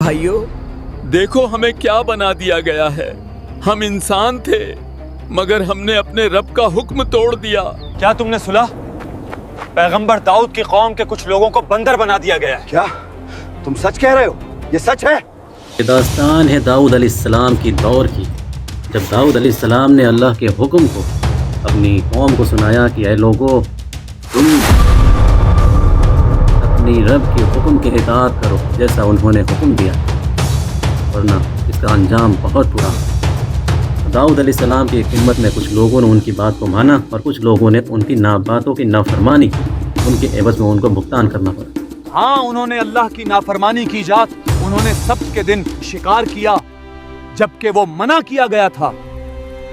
भाइयों, देखो हमें क्या बना दिया गया है। हम इंसान थे मगर हमने अपने रब का हुक्म तोड़ दिया। क्या तुमने सुना? पैगंबर दाऊद की कौम के कुछ लोगों को बंदर बना दिया गया है। क्या तुम सच कह रहे हो? ये सच है? ये दास्तान है दाऊद अलैहिस्सलाम की दौर की, जब दाऊद अलैहिस्सलाम ने अल्लाह के हुक्म को अपनी कौम को सुनाया कि ऐ लोगों, तुम अपनी रब के हुक्म की इताअत करो जैसा उन्होंने हुक्म दिया, वरना इसका अंजाम बहुत बुरा। दाऊद अलैहिस्सलाम की हिम्मत में कुछ लोगों ने उनकी बात को माना और कुछ लोगों ने उनकी बातों की नाफरमानी की। उनके एवज में उनको भुगतान करना पड़ा। हाँ, उन्होंने अल्लाह की नाफरमानी की जात, उन्होंने सब्त के दिन शिकार किया जबकि वो मना किया गया था।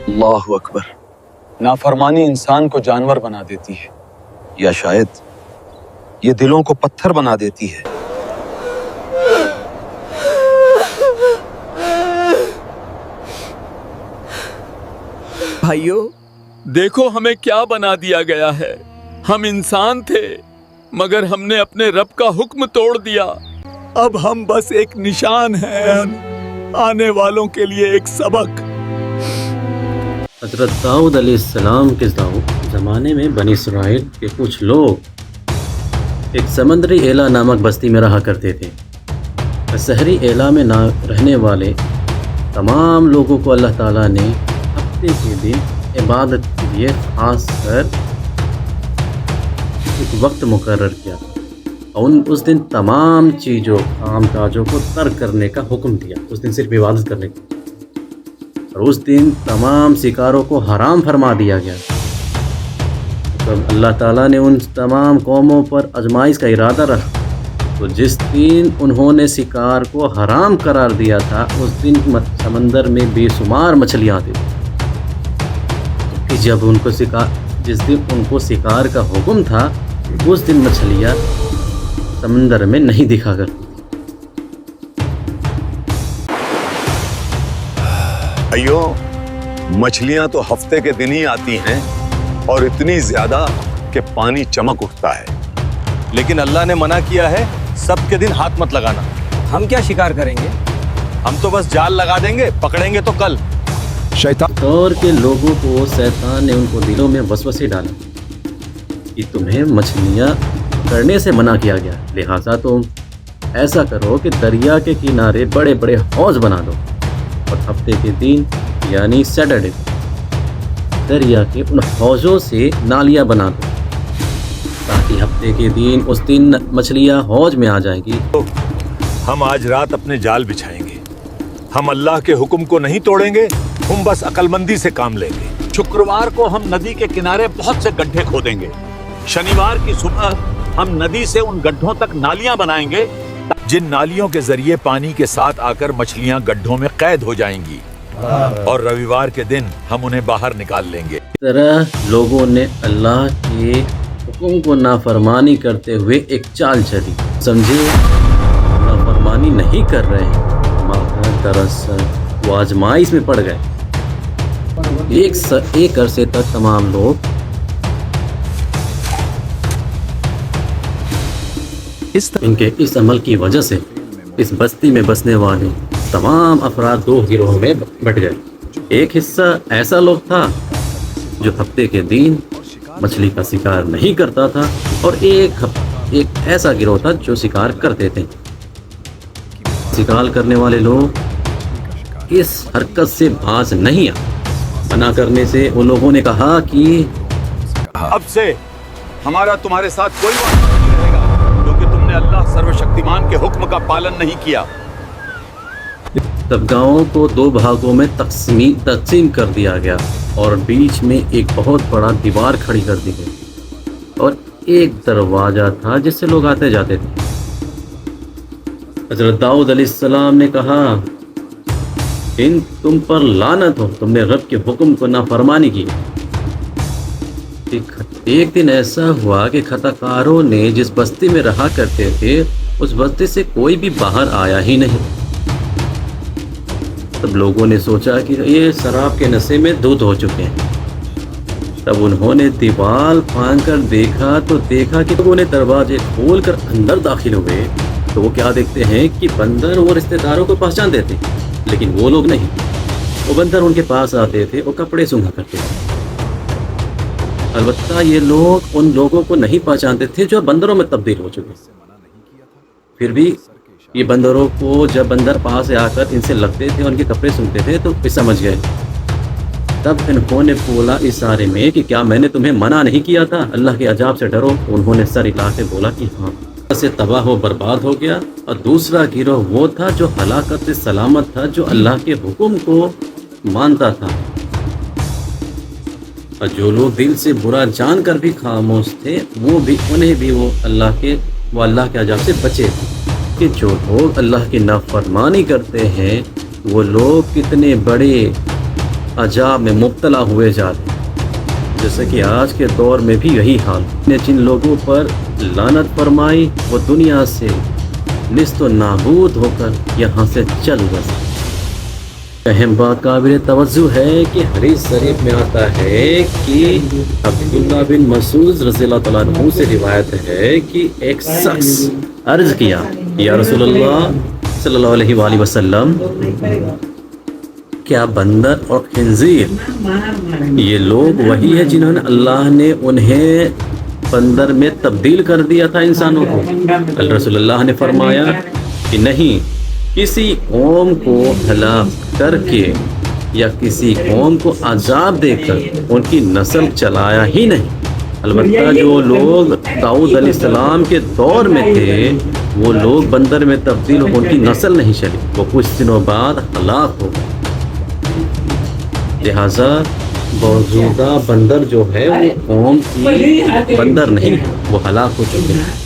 अल्लाहु अकबर। नाफरमानी इंसान को जानवर बना देती है, या शायद ये दिलों को पत्थर बना देती है। भाइयों, देखो हमें क्या बना दिया गया है। हम इंसान थे मगर हमने अपने रब का हुक्म तोड़ दिया। अब हम बस एक निशान हैं, आने वालों के लिए एक सबक। हज़रत दाऊद अलैहिस्सलाम के ज़माने में बनी इस्राइल के कुछ लोग एक समंदरी एला नामक बस्ती में रहा करते थे। शहरी एला में ना रहने वाले तमाम लोगों को अल्लाह ताला ने हफ्ते के दिन इबादत के लिए खास कर एक वक्त मुकर्रर किया और उस दिन तमाम चीज़ों काम काजों को तर्क करने का हुक्म दिया। उस दिन सिर्फ इबादत करने का, और उस दिन तमाम शिकारों को हराम फरमा दिया गया। तो अल्लाह ताला ने उन तमाम कौमों पर आजमाइश का इरादा रखा, तो जिस दिन उन्होंने शिकार को हराम करार दिया था उस दिन समंदर में बेशुमार मछलियाँ थी। जब उनको जिस दिन उनको शिकार का हुक्म था उस दिन मछलियाँ समंदर में नहीं दिखा करती। भाइयों, मछलियां तो हफ्ते के दिन ही आती हैं और इतनी ज्यादा कि पानी चमक उठता है, लेकिन अल्लाह ने मना किया है सबके दिन हाथ मत लगाना। हम क्या शिकार करेंगे? हम तो बस जाल लगा देंगे, पकड़ेंगे तो कल। दौर के लोगों को शैतान ने उनको दिलों में वसवसे डाला कि तुम्हें मछलियाँ पकड़ने से मना किया गया, लिहाजा तुम ऐसा करो कि दरिया के किनारे बड़े बड़े हौज बना दो और हफ्ते के दिन यानी सैटरडे दरिया के उन हौजों से नालियाँ बना दो ताकि हफ्ते के दिन उस दिन मछलियाँ हौज में आ जाएंगी। हम आज रात अपने जाल बिछाएंगे। हम अल्लाह के हुक्म को नहीं तोड़ेंगे, हम बस अक्लमंदी से काम लेंगे। शुक्रवार को हम नदी के किनारे बहुत से गड्ढे खोदेंगे। शनिवार की सुबह हम नदी से उन गड्ढों तक नालियां बनाएंगे, जिन नालियों के जरिए पानी के साथ आकर मछलियां गड्ढों में कैद हो जाएंगी और रविवार के दिन हम उन्हें बाहर निकाल लेंगे। तरह लोगों ने अल्लाह के हुक्म को नाफरमानी करते हुए एक चाल चली। समझे, नाफरमानी नहीं कर रहे हैं मगर दरअसल वो आजमाइश में पड़ गए। एक अरसे तक तमाम लोग इनके इस अमल की वजह से इस बस्ती में बसने वाले तमाम अफराद दो गिरोह में बट गए। एक हिस्सा ऐसा लोग था जो हफ्ते के दिन मछली का शिकार नहीं करता था और एक ऐसा गिरोह था जो शिकार करते थे। शिकार करने वाले लोग इस हरकत से बाज नहीं आ। मना करने से उन लोगों ने कहा कि अब से हमारा तुम्हारे साथ कोई वादा नहीं रहेगा क्योंकि तुमने अल्लाह सर्वशक्तिमान के हुक्म का पालन नहीं किया। तब गाँव को दो भागों में तकसीम कर दिया गया और बीच में एक बहुत बड़ा दीवार खड़ी कर दी गई और एक दरवाज़ा था जिससे लोग आते जाते थे। हज़रत दाऊद अलैहिस्सलाम ने कहा, इन तुम पर लानत हो, तुमने रब के हुक्म को नाफरमानी की। एक दिन ऐसा हुआ कि खताकारों ने जिस बस्ती में रहा करते थे उस बस्ती से कोई भी बाहर आया ही नहीं। तब लोगों ने सोचा कि ये शराब के नशे में धुत हो चुके हैं। तब उन्होंने दीवार फांद कर देखा तो देखा कि लोगों ने दरवाजे खोलकर अंदर दाखिल हुए تو وہ کیا دیکھتے ہیں کہ بندر وہ رشتہ داروں کو پہچان دیتے ہیں، لیکن وہ لوگ نہیں۔ وہ بندر ان کے پاس آتے تھے اور کپڑے سونگھا کرتے تھے۔ البتہ یہ لوگ ان لوگوں کو نہیں پہچانتے تھے جو بندروں میں تبدیل ہو چکے۔ پھر بھی یہ بندروں کو جب بندر پاس آ کر ان سے لگتے تھے، ان کے کپڑے سنتے تھے تو یہ سمجھ گئے۔ تب انہوں نے بولا اشارے میں کہ کیا میں نے تمہیں منع نہیں کیا تھا؟ اللہ کے عذاب سے ڈرو۔ انہوں نے سر ہلا کے بولا کہ ہاں۔ سے تباہ و برباد ہو گیا۔ اور دوسرا گروہ وہ تھا جو ہلاکت سے سلامت تھا، جو اللہ کے حکم کو مانتا تھا، اور جو لوگ دل سے برا جان کر بھی خاموش تھے انہیں بھی وہ اللہ کے عذاب سے بچے تھے۔ کہ جو لوگ اللہ کی نافرمانی کرتے ہیں وہ لوگ کتنے بڑے عذاب میں مبتلا ہوئے جاتے ہیں، جیسے کہ آج کے دور میں بھی یہی حال نے جن لوگوں پر لعنت فرمائی وہ دنیا سے نیست و نابود ہو کر یہاں سے چل بسے۔ اہم بات قابل توجہ ہے کہ حدیث شریف میں آتا ہے کہ عبداللہ بن مسعود رضی اللہ تعالیٰ عنہ سے روایت ہے کہ ایک شخص عرض کیا، یا رسول اللہ صلی اللہ علیہ وآلہ وسلم، کیا بندر اور خنزیر یہ لوگ وہی ہے جنہوں نے اللہ نے انہیں بندر میں تبدیل کر دیا تھا انسانوں کو؟ رسول اللہ نے فرمایا کہ نہیں، کسی قوم کو ہلاک کر کے یا کسی قوم کو عذاب دے کر ان کی نسل چلایا ہی نہیں۔ البتہ جو لوگ داؤد علیہ السلام کے دور میں تھے وہ لوگ بندر میں تبدیل ہو، ان کی نسل نہیں چلی، وہ کچھ دنوں بعد ہلاک ہو گئے۔ لہٰذا موجودہ بندر جو ہے وہ قوم کی بندر نہیں ہے، وہ ہلاک ہو چکے ہیں۔